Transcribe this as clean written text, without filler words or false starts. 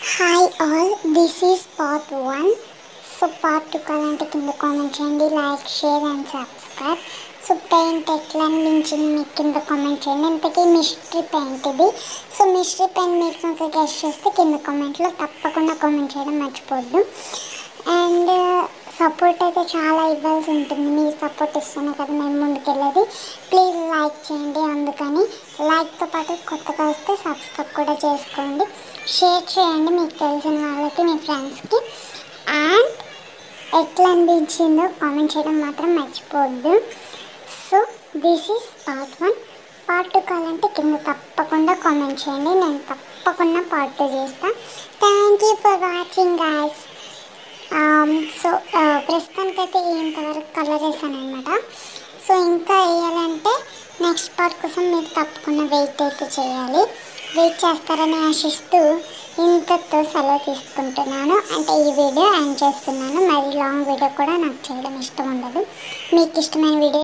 Hi all, this is part 1. So part 2 కావాలంటే కింద comment చేయండి, like share and subscribe. So paint ఎట్లా అనిపించింది మీకు కింద కామెంట్ చేయండి. ఇంతకీ మిస్టరీ పెయింట్ ఇది. సో మిస్టరీ పెయింట్ మీరు కనుక గెస్ట్ చేస్తే కింద కామెంట్లో తప్పకుండా కామెంట్ చేయడం మర్చిపోద్దు. అండ్ సపోర్ట్ అయితే చాలా ఇవ్వాల్సి ఉంటుంది. మీరు సపోర్ట్ ఇస్తేనే కదా మేము ముందుకెళ్ళేది. ప్లీజ్ లైక్ చేయండి. అందుకని లైక్తో పాటు కొత్తగా వస్తే సబ్స్క్రైబ్ కూడా చేసుకోండి. షేర్ చేయండి మీకు తెలిసిన వాళ్ళకి, మీ ఫ్రెండ్స్కి. అండ్ ఎట్లా అనిపించిందో కామెంట్ చేయడం మాత్రం మర్చిపోవద్దు. So this is part 1. Part 2 కావాలంటే కింద తప్పకుండా కామెంట్ చేయండి. నేను తప్పకుండా పార్ట్ 2 చేస్తాను. Thank you for watching guys. So ప్రస్తుతానికైతే ఇంతవరకు కలర్ వేసాను అనమాట. సో ఇంకా వేయాలంటే నెక్స్ట్ పార్ట్ కోసం మీరు తప్పకుండా వెయిట్ అయితే చేయాలి. వెయిట్ చేస్తారని ఆశిస్తూ ఇంతతో సెలవు తీసుకుంటున్నాను. అంటే ఈ వీడియో ఎండ్ చేస్తున్నాను. మరి లాంగ్ వీడియో కూడా నాకు చేయడం ఇష్టం ఉండదు. మీకు ఇష్టమైన వీడియో